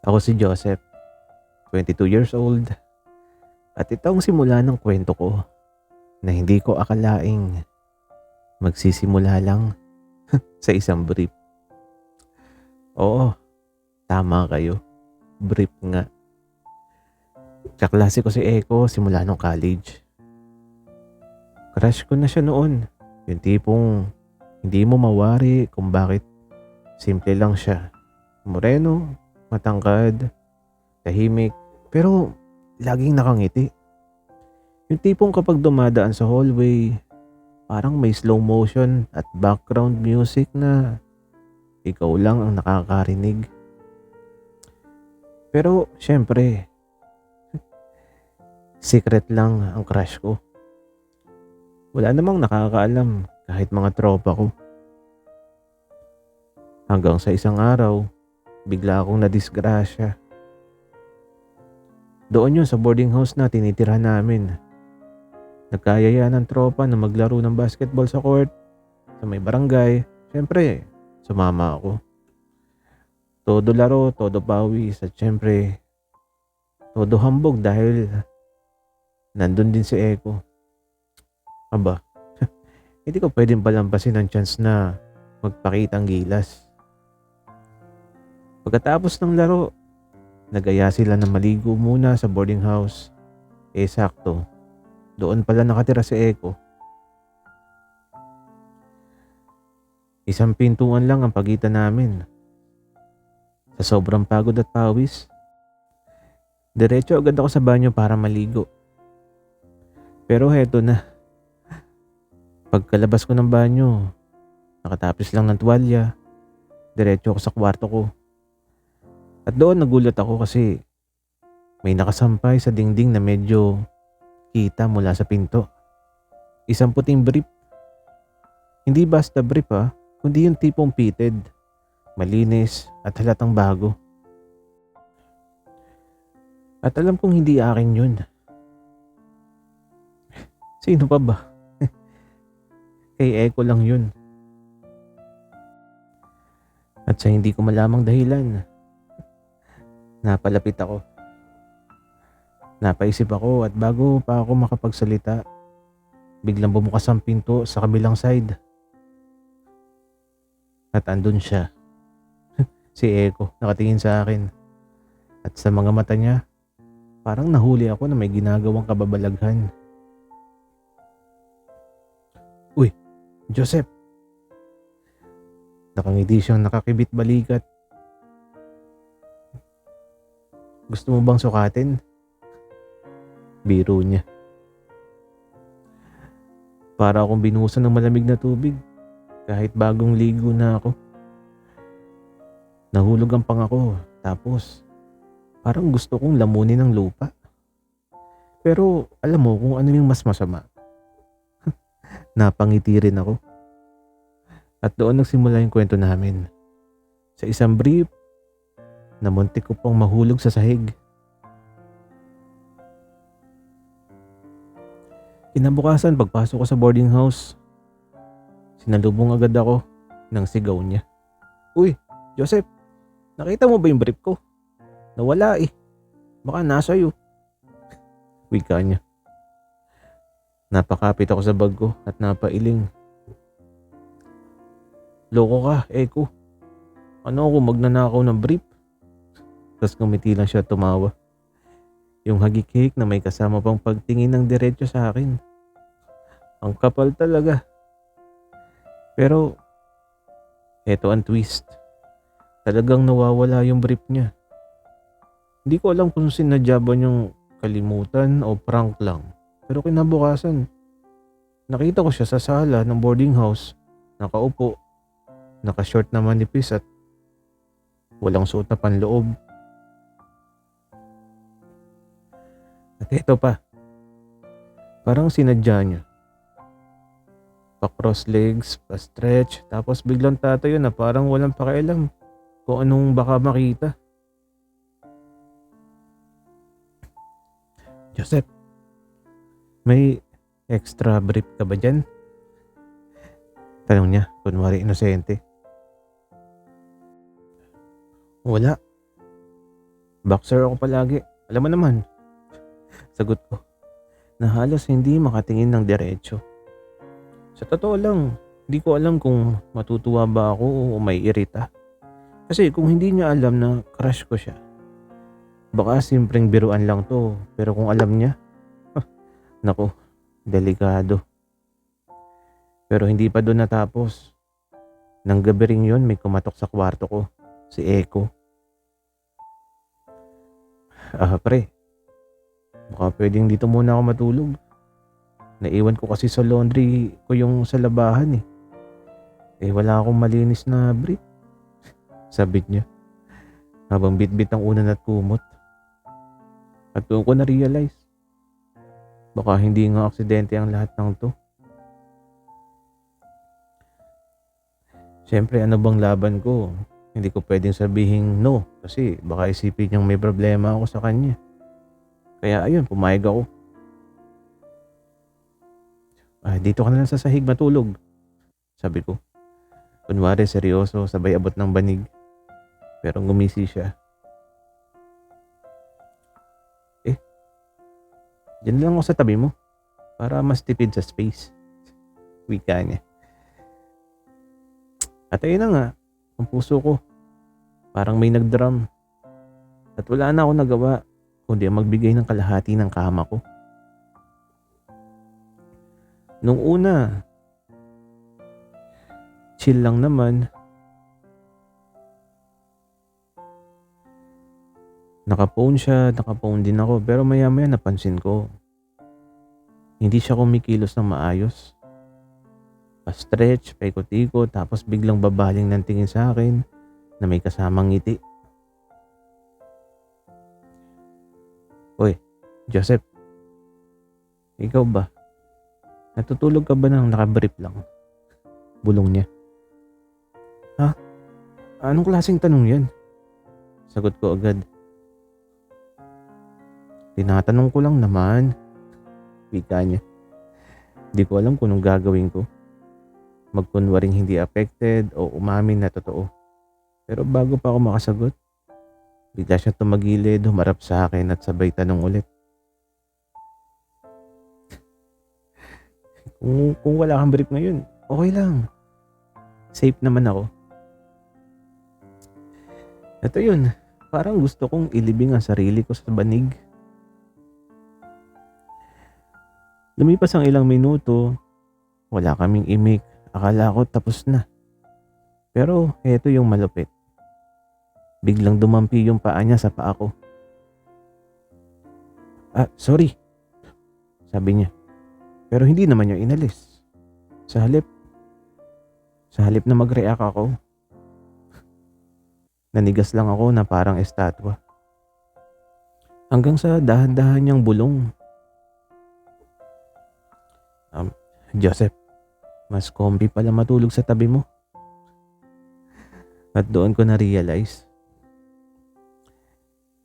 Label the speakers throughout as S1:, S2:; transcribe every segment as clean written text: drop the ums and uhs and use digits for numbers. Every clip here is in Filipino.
S1: Ako si Joseph, 22 years old, at ito ang simula ng kwento ko na hindi ko akalaing magsisimula lang sa isang brief. Oo, tama kayo. Brief nga. Kaklase ko si Eko simula nung college. Crush ko na siya noon. Yung tipong hindi mo mawari kung bakit simple lang siya. Moreno, matangkad, tahimik, pero laging nakangiti. Yung tipong kapag dumadaan sa hallway, parang may slow motion at background music na ikaw lang ang nakakarinig. Pero syempre, secret lang ang crush ko. Wala namang nakakaalam kahit mga tropa ko. Hanggang sa isang araw, bigla akong nadisgrasya. Doon yun sa boarding house na tinitirhan namin. Nagkayaya ng tropa na maglaro ng basketball sa court sa may barangay. Siyempre, sumama ako. Todo laro, todo pawis at siyempre, todo hambog dahil nandun din si Eko. Aba, hindi ko pwedeng palampasin ang chance na magpakitang gilas. Pagkatapos ng laro, nagaya sila na maligo muna sa boarding house. Sakto, doon pala nakatira si Eko. Isang pintuan lang ang pagitan namin. Sa sobrang pagod at pawis, diretso agad ako sa banyo para maligo. Pero heto na, pagkalabas ko ng banyo, nakatapis lang ng tuwalya, diretso ako sa kwarto ko. At doon nagulat ako kasi may nakasampay sa dingding na medyo kita mula sa pinto. Isang puting brief. Hindi basta brief kundi yung tipong fitted, malinis at halatang bago. At alam kong hindi akin yun. Sino pa ba? Kay Eko lang yun. At sa hindi ko malamang dahilan, napalapit ako. Napaisip ako at bago pa ako makapagsalita, biglang bumukas ang pinto sa kabilang side. At andun siya, si Eko, nakatingin sa akin. At sa mga mata niya, parang nahuli ako na may ginagawang kababalaghan. Uy, Joseph! Nakangiti siyang nakakibit balikat. Gusto mo bang sukatin? Biro niya. Para akong binuhusan ng malamig na tubig kahit bagong ligo na ako. Nahulog ang pangako tapos parang gusto kong lamunin ng lupa. Pero alam mo kung ano yung mas masama. Napangiti rin ako. At doon nagsimula yung kwento namin. Sa isang brief na muntik ko pang mahulog sa sahig. Kinabukasan pagpasok ko sa boarding house, sinalubong agad ako ng sigaw niya. Uy, Joseph, nakita mo ba yung brief ko? Nawala Baka nasa iyo. Wika niya. Napakapit ako sa bag ko at napailing. Loko ka, Eko. Ano ako magnanakaw ng brief? Tapos ngumiti lang siya at tumawa. Yung hagikik na may kasama pang pagtingin ng diretso sa akin. Ang kapal talaga. Pero, eto ang twist. Talagang nawawala yung brief niya. Hindi ko alam kung sinadya ba niyang kalimutan o prank lang. Pero kinabukasan, nakita ko siya sa sala ng boarding house. Nakaupo, naka-short na manipis at walang suot na panloob. At ito pa, parang sinadya niya. Pa-cross legs, pa-stretch, tapos biglang tatayo na parang walang pakialam kung anong baka makita. Joseph, may extra brief ka ba dyan? Tanong niya, kunwari inosente. Wala. Boxer ako palagi. Alam mo naman, sagot ko, na halos hindi makatingin ng diretso. Sa totoo lang, hindi ko alam kung matutuwa ba ako o may irita. Kasi kung hindi niya alam na crush ko siya, baka simpleng biruan lang to. Pero kung alam niya, naku, delikado. Pero hindi pa doon natapos. Nang gabi ring yun, may kumatok sa kwarto ko. Si Echo. Pre, baka pwedeng dito muna ako matulog. Naiwan ko kasi sa laundry ko yung sa labahan eh. Wala akong malinis na brief. Sabit niya. Habang bitbit ang unan at kumot. At doon ko na-realize. Baka hindi nga aksidente ang lahat ng to. Siyempre, ano bang laban ko? Hindi ko pwedeng sabihin no kasi baka isipin niyang may problema ako sa kanya. Kaya ayun, pumayag ako. Dito ka na lang sa sahig matulog, sabi ko. Kunwari seryoso, sabay abot ng banig. Pero gumisi siya. Diyan lang ako sa tabi mo para mas tipid sa space. Wika niya. At ayun na nga, ang puso ko. Parang may nagdrum. At wala na ako nagawa kundi magbigay ng kalahati ng kama ko. Nung una, chill lang naman. Naka-phone siya, naka-phone din ako. Pero maya-maya napansin ko. Hindi siya kumikilos ng maayos. Pa-stretch, paikot-ikot, tapos biglang babaling ng tingin sa akin na may kasamang ngiti. Oy, Joseph. Ikaw ba? Natutulog ka ba ng nakabrief lang? Bulong niya. Ha? Anong klaseng tanong yan? Sagot ko agad. Tinatanong ko lang naman. Wika niya. Di ko alam kung anong gagawin ko. Magkunwaring hindi affected o umamin na totoo. Pero bago pa ako makasagot, bigla siya tumagilid, humarap sa akin at sabay tanong ulit. Kung wala kang brief ngayon, okay lang. Safe naman ako. Ito yun, parang gusto kong ilibing ang sarili ko sa banig. Lumipas ang ilang minuto, wala kaming imik. Akala ko tapos na. Pero eto yung malupit. Biglang dumampi yung paa niya sa paa ko. Sorry. Sabi niya. Pero hindi naman niya inalis. Sa halip na mag-react ako, nanigas lang ako na parang estatwa. Hanggang sa dahan-dahan niyang bulong. Joseph, mas comfy pala matulog sa tabi mo. At doon ko na-realize.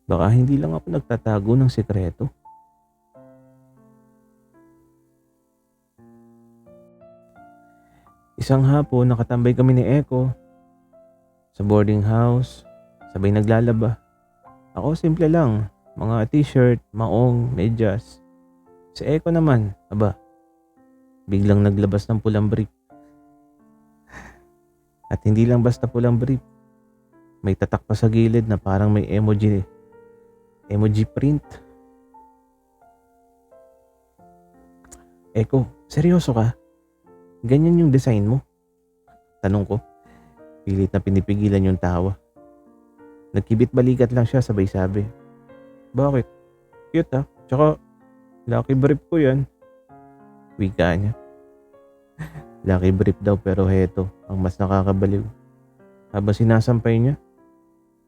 S1: Baka hindi lang ako nagtatago ng sikreto. Isang hapon, nakatambay kami ni Echo sa boarding house, sabay naglalaba. Ako simple lang, mga t-shirt, maong, medyas. Si Echo naman, biglang naglabas ng pulang brief. At hindi lang basta pulang brief. May tatak pa sa gilid na parang may emoji print. Echo, seryoso ka? Ganyan yung design mo? Tanong ko. Pilit na pinipigilan yung tawa. Nagkibit balikat lang siya, sabay sabi. Bakit? Cute ha? Tsaka, lucky brief ko yan. Wika niya. Lucky brief daw pero heto ang mas nakakabaliw. Habang sinasampay niya,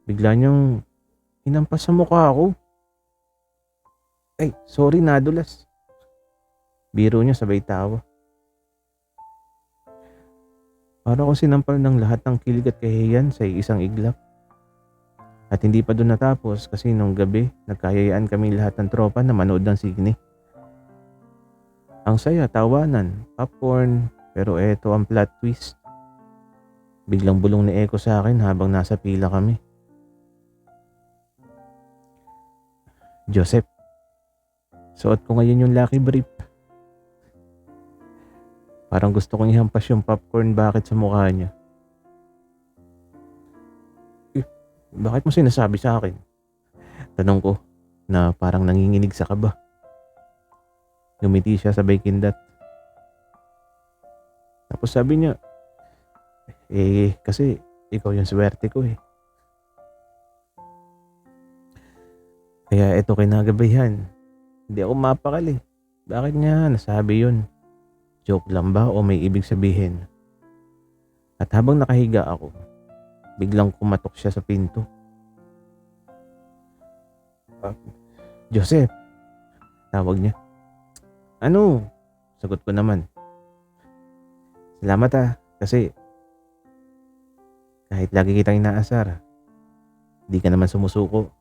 S1: bigla niyang hinampas sa mukha ako. Ay, sorry, nadulas. Biro niya sabay tawa. Para ko sinampal ng lahat ng kilig at kahihiyan sa isang iglap. At hindi pa doon natapos kasi nung gabi nagkayayaan kami lahat ng tropa na manood ng sine. Ang saya, tawanan, popcorn, pero eto ang plot twist. Biglang bulong ni Echo sa akin habang nasa pila kami. Joseph, suot ko ngayon yung lucky brief. Parang gusto kong ihampas yung popcorn bucket sa mukha niya. Eh, bakit mo sinasabi sa akin? Tanong ko na parang nanginginig sa kaba. Ngumiti siya sabay kindat. Tapos sabi niya, kasi ikaw yung swerte ko eh. Kaya eto kinagabihan, hindi ako mapakali. Bakit niya nasabi yun? Joke lang ba o may ibig sabihin? At habang nakahiga ako, biglang kumatok siya sa pinto. Joseph, tawag niya. Ano? Sagot ko naman. Salamat kasi kahit lagi kitang inaasar, di ka naman sumusuko.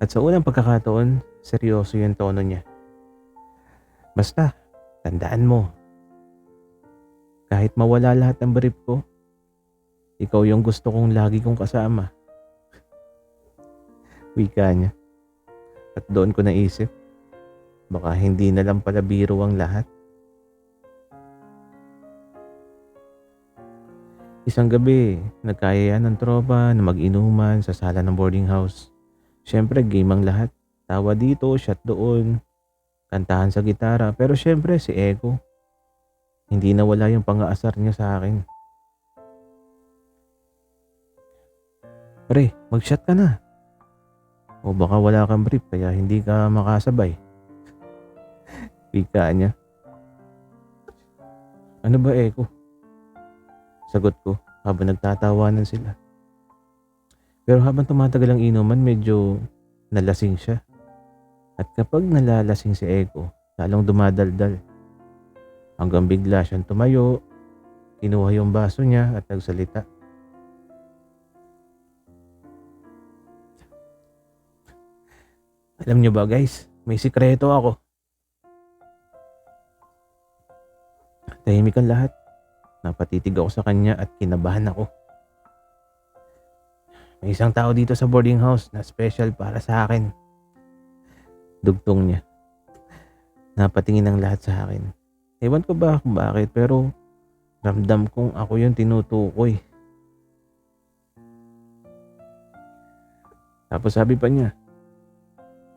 S1: At sa unang pagkakataon, seryoso yung tono niya. Basta, tandaan mo, kahit mawala lahat ng brief ko, ikaw yung gusto kong lagi kong kasama. Wika niya. At doon ko naisip, baka hindi na lang pala biro ang lahat. Isang gabi, nagkayayaan ng tropa na mag-inuman sa sala ng boarding house. Siyempre, game ang lahat. Tawa dito, shot doon, kantahan sa gitara. Pero siyempre, si Eko, hindi nawala yung pang-aasar niya sa akin. Pre, mag-shot ka na. O baka wala kang brief kaya hindi ka makasabay. Wika niya. Ano ba Eko? Sagot ko habang nagtatawanan sila. Pero habang tumatagal ang inuman, medyo nalasing siya. At kapag nalalasing si Eko, lalong dumadaldal. Hanggang bigla siyang tumayo, kinuha yung baso niya at nagsalita. Alam niyo ba guys, may sikreto ako. Tahimik ang lahat. Napatitig ako sa kanya at kinabahan ako. May isang tao dito sa boarding house na special para sa akin. Dugtong niya. Napatingin ang lahat sa akin. Ewan ko ba kung bakit pero ramdam kong ako yung tinutukoy. Tapos sabi pa niya,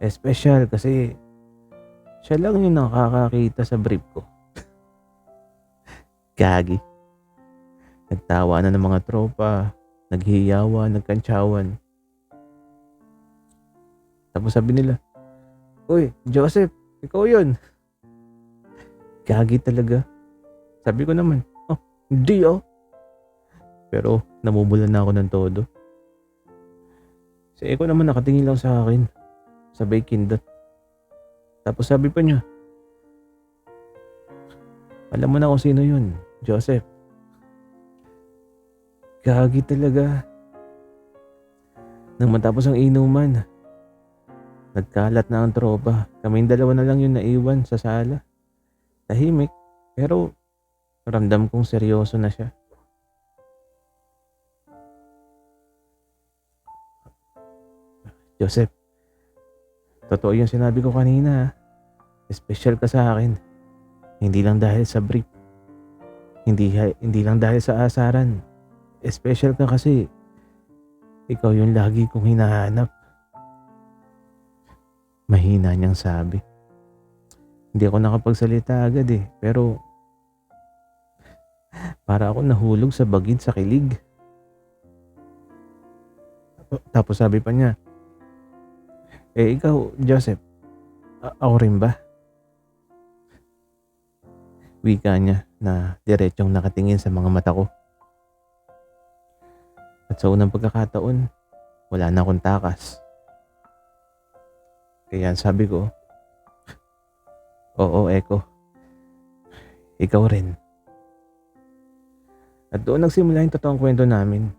S1: special kasi siya lang yung nakakakita sa brief ko. Gagi. Nagtawa na ng mga tropa, naghihiyawan, nagkantsawan. Tapos sabi nila, Uy, Joseph, ikaw yun. Gagi talaga. Sabi ko naman, hindi Pero namumulan na ako ng todo. Si Eko naman nakatingin lang sa akin. Sabay kindat. Tapos sabi pa niya, alam mo na kung sino yun, Joseph. Gagi talaga. Nang matapos ang inuman, nagkalat na ang tropa. Kaming dalawa na lang yung naiwan sa sala. Tahimik, pero ramdam kong seryoso na siya. Joseph, totoo yung sinabi ko kanina. Special ka sa akin. Hindi lang dahil sa brief. Hindi lang dahil sa asaran. Special ka kasi ikaw yung lagi kong hinahanap. Mahina niyang sabi. Hindi ako nakapagsalita agad pero para ako nahulog sa bagid sa kilig. Tapos sabi pa niya, ikaw, Joseph, ako rin ba? Wika niya na diretsong nakatingin sa mga mata ko. At sa unang pagkakataon, wala na akong takas. Kaya sabi ko, oo, Eko. Ikaw rin. At doon nagsimula yung totoong kwento namin.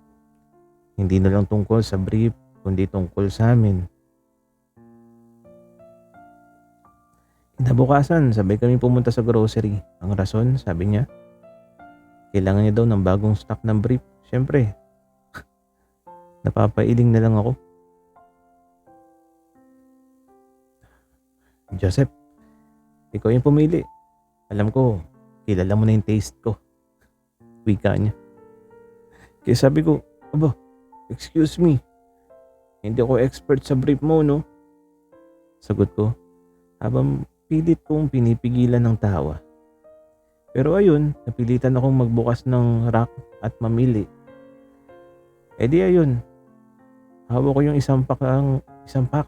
S1: Hindi na lang tungkol sa brief, kundi tungkol sa amin. Kinabukasan, sabay kami pumunta sa grocery. Ang rason, sabi niya, kailangan niya daw ng bagong stock ng brief. Siyempre, napapailing na lang ako. Joseph, ikaw yung pumili. Alam ko, kilala mo na yung taste ko. Wika niya. Kaya sabi ko, aba, excuse me. Hindi ako expert sa brief mo, no? Sagot ko, habang pilit kong pinipigilan ng tawa. Pero ayun, napilitan akong magbukas ng rack at mamili. E di ayun, hawak ko yung isang pack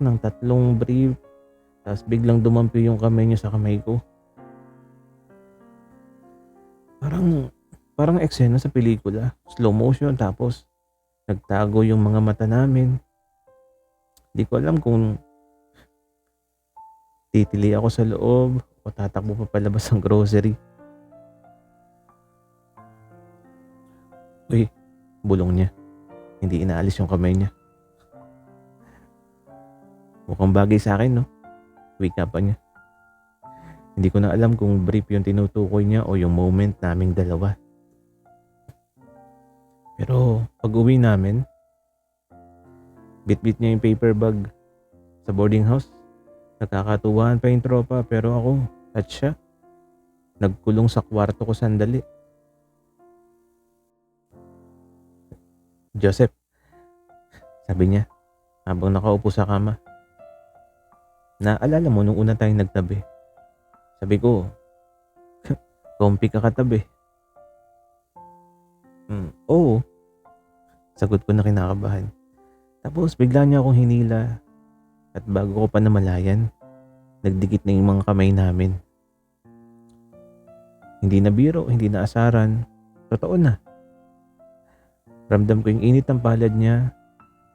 S1: ng 3 brief, tapos biglang dumampi yung kamay niya sa kamay ko. Parang eksena sa pelikula, slow motion, tapos nagtago yung mga mata namin. Di ko alam kung titili ako sa loob o tatakbo pa palabas ng grocery. Uy, bulong niya. Hindi inaalis yung kamay niya. Mukhang bagay sa akin, no? Wika pa niya. Hindi ko na alam kung brief yung tinutukoy niya o yung moment naming dalawa. Pero pag uwi namin, bitbit niya yung paper bag sa boarding house. Nakakatuwaan pa yung tropa, pero ako at siya nagkulong sa kwarto ko sandali. Joseph, sabi niya habang nakaupo sa kama. Naalala mo nung una tayong nagtabi? Sabi ko, kompi ka katabi. Oo, sagot ko na kinakabahan. Tapos bigla niya akong hinila at bago ko pa namalayan, nagdikit na yung mga kamay namin. Hindi na biro, hindi na asaran, totoo na. Ramdam ko yung init ng palad niya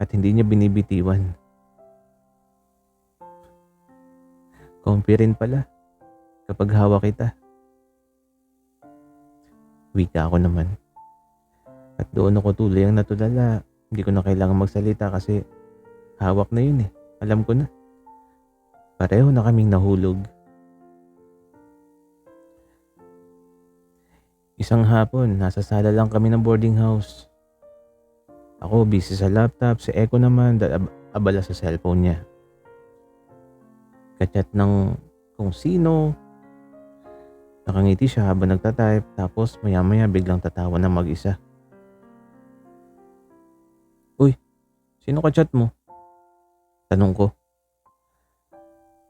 S1: at hindi niya binibitiwan. Kompi rin pala kapag hawak kita. Wika ako naman. At doon ako tuloy ang natulala. Hindi ko na kailangan magsalita kasi hawak na yun eh. Alam ko na. Pareho na kaming nahulog. Isang hapon, nasa sala lang kami ng boarding house. Ako busy sa laptop, si Eko naman abala sa cellphone niya. Kachat ng kung sino. Nakangiti siya habang nagtatype, tapos maya-maya biglang tatawa na mag-isa. Uy, sino kachat mo? Tanong ko.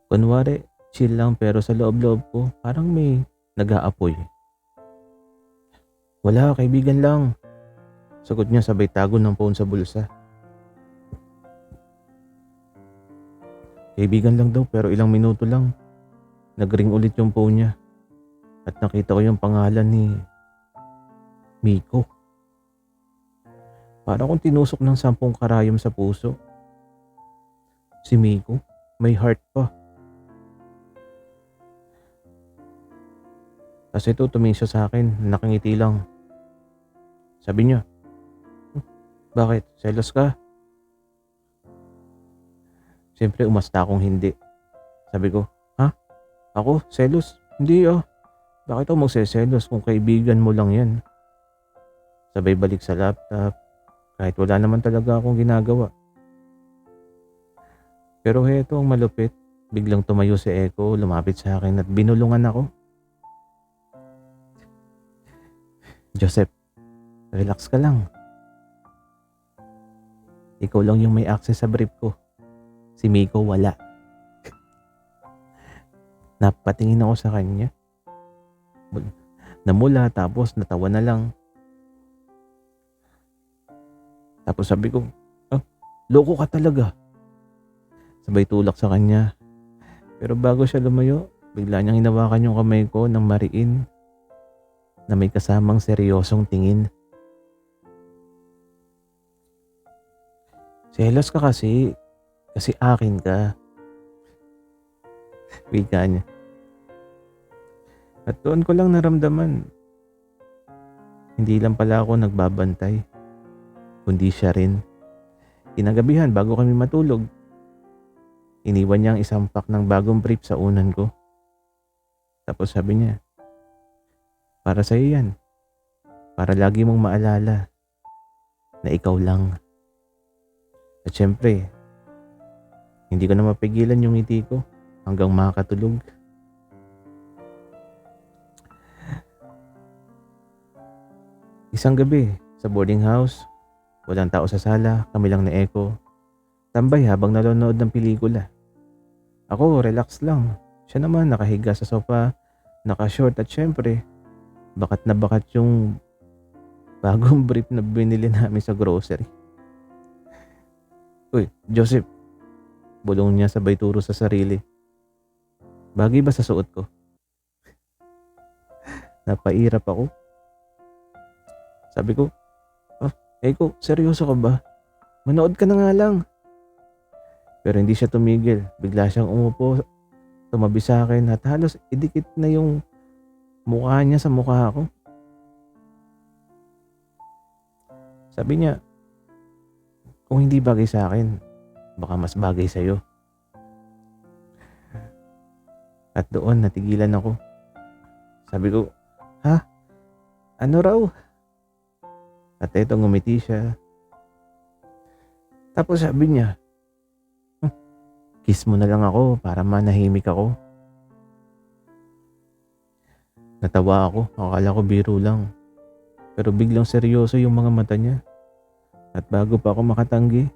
S1: Kunwari, chill lang pero sa loob-loob ko parang may nag-aapoy. Wala, kaibigan lang. Sagot niya sabay tago ng phone sa bulsa. Kaibigan lang daw pero ilang minuto lang. Nag-ring ulit yung phone niya. At nakita ko yung pangalan ni Miko. Para akong tinusok ng 10 karayom sa puso. Si Miko, may heart pa. Kasi ito tumingin siya sa akin, nakangiti lang. Sabi niya, bakit? Selos ka? Siyempre umasta akong hindi. Sabi ko, ha? Ako? Selos? Hindi ah. Bakit ako magseselos kung kaibigan mo lang yan? Sabay balik sa laptop kahit wala naman talaga akong ginagawa. Pero heto ang malupit. Biglang tumayo si Eko, lumapit sa akin at binulungan ako. Joseph, relax ka lang. Ikaw lang yung may access sa brief ko. Si Miko wala. Napatingin ako sa kanya. Namula tapos natawa na lang. Tapos sabi ko, loko ka talaga. Sabay tulak sa kanya. Pero bago siya lumayo, bigla niyang hinawakan yung kamay ko ng mariin na may kasamang seryosong tingin. Selos ka kasi akin ka. Wika niya. At doon ko lang naramdaman, hindi lang pala ako nagbabantay, kundi siya rin. Kinagabihan bago kami matulog, iniwan niya ang isang pack ng bagong brief sa unan ko. Tapos sabi niya, para sa'yo yan. Para lagi mong maalala na ikaw lang. At syempre, hindi ko na mapigilan yung ngiti ko. hanggang makakatulog. Isang gabi sa boarding house, walang tao sa sala, kami lang ni Echo. Tambay habang nanonood ng pelikula. Ako, relax lang. Siya naman nakahiga sa sofa, naka-short at syempre, bakat na bakat yung bagong brief na binili namin sa grocery. Uy, Joseph, bulong niya sabay turo sa sarili. Bagay ba sa suot ko? Napairap ako. Sabi ko, Echo, seryoso ka ba? Manood ka na nga lang. Pero hindi siya tumigil. Bigla siyang umupo, tumabi sa akin at halos idikit na yung mukha niya sa mukha ko. Sabi niya, kung hindi bagay sa akin, baka mas bagay sa'yo. At doon natigilan ako. Sabi ko, ha? Ano raw? At eto ngumiti siya. Tapos sabi niya, kiss mo na lang ako para manahimik ako. Natawa ako, akala ko biro lang. Pero biglang seryoso yung mga mata niya. At bago pa ako makatanggi,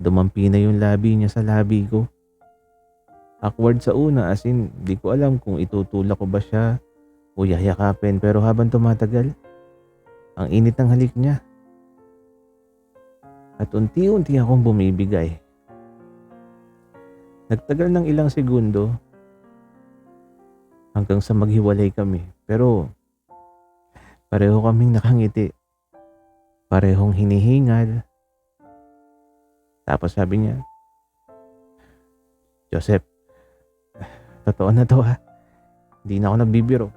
S1: dumampi na yung labi niya sa labi ko. Awkward sa una as in, di ko alam kung itutulak ko ba siya o yayakapin, pero habang tumatagal, ang init ng halik niya. At unti-unti akong bumibigay. Nagtagal ng ilang segundo hanggang sa maghiwalay kami. Pero pareho kaming nakangiti. Parehong hinihingal. Tapos sabi niya, Joseph, totoo na to ha. Hindi na ako nagbibiro.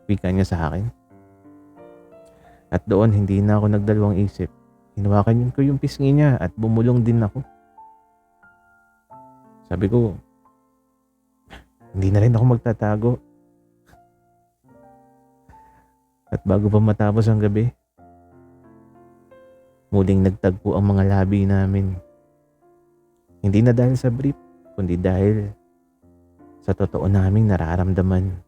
S1: Wika niya sa akin. At doon hindi na ako nagdalawang isip. Hinawakan ko yung pisngi niya at bumulong din ako. Sabi ko, hindi na rin ako magtatago. At bago pa matapos ang gabi, muling nagtagpo ang mga labi namin. Hindi na dahil sa brief, kundi dahil sa totoo naming nararamdaman.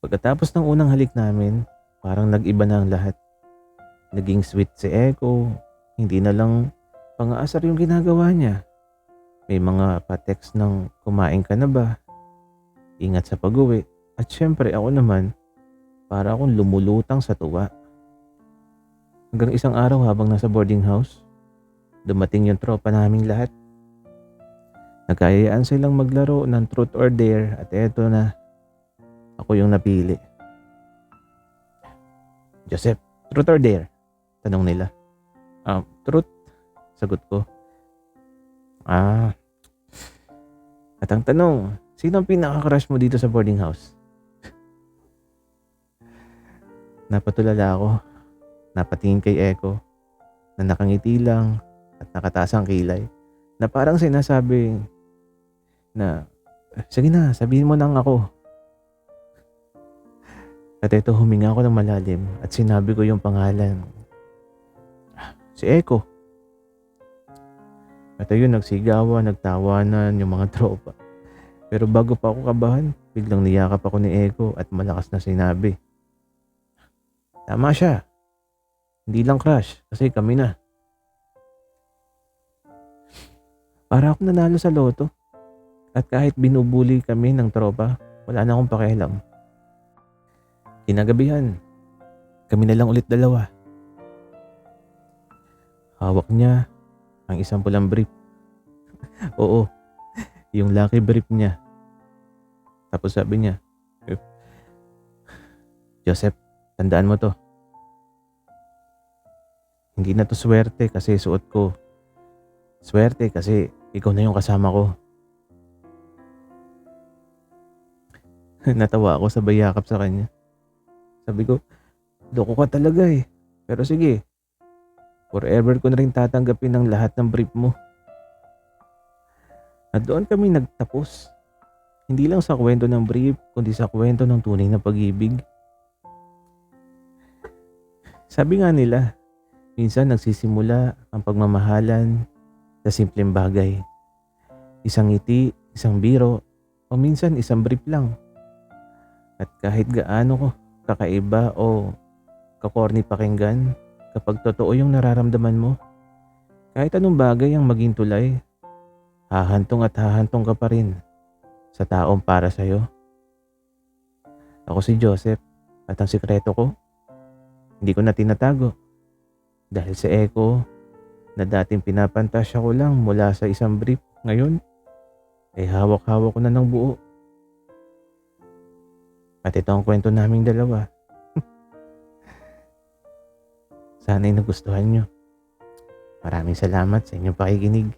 S1: Pagkatapos ng unang halik namin, parang nag-iba na ang lahat. Naging sweet si Echo, hindi na lang pang-aasar yung ginagawa niya. May mga pa-text ng kumain ka na ba? Ingat sa pag-uwi. At syempre ako naman, para akong lumulutang sa tuwa. Hanggang isang araw habang nasa boarding house, dumating yung tropa naming lahat. Nagkayayaan silang maglaro ng truth or dare at eto na, ako yung napili. Joseph, truth or dare? Tanong nila. Truth, sagot ko. At ang tanong, sino ang pinaka-crush mo dito sa boarding house? Napatulala ako. Napatingin kay Echo na nakangiti lang at nakataas ang kilay na parang sinasabi na sige na, sabihin mo nang ako. At ito huminga ako ng malalim at sinabi ko yung pangalan. Si Echo. At ayun, nagsigawan, nagtawanan yung mga tropa. Pero bago pa ako kabahan, biglang niyakap ako ni Echo at malakas na sinabi, tama siya. Hindi lang crush kasi kami na. Para ako nanalo sa loto. At kahit binubuli kami ng tropa, wala na akong pakialam. Kinagabihan, kami na lang ulit dalawa. Hawak niya ang isang pulang brief. Oo, yung lucky brief niya. Tapos sabi niya, Joseph, tandaan mo to. Hindi na to swerte kasi suot ko. Swerte kasi ikaw na yung kasama ko. Natawa ako sabay yakap sa kanya. Sabi ko, loko ka talaga eh. Pero sige, forever ko na rin tatanggapin ang lahat ng brief mo. At doon kami nagtapos. Hindi lang sa kwento ng brief, kundi sa kwento ng tunay na pag-ibig. Sabi nga nila, minsan nagsisimula ang pagmamahalan Sa simpleng bagay. Isang ngiti, isang biro, o minsan isang brief lang. At kahit gaano ko kakaiba o kakorni pakinggan, kapag totoo yung nararamdaman mo, kahit anong bagay ang maging tulay, hahantong ka pa rin sa taong para sa'yo. Ako si Joseph at ang sikreto ko, hindi ko na tinatago dahil sa echo na dating pinapantasya ko lang mula sa isang brief, ngayon ay hawak-hawak ko na ng buo. At ito ang kwento naming dalawa. Sana'y nagustuhan nyo. Maraming salamat sa inyong pakikinig.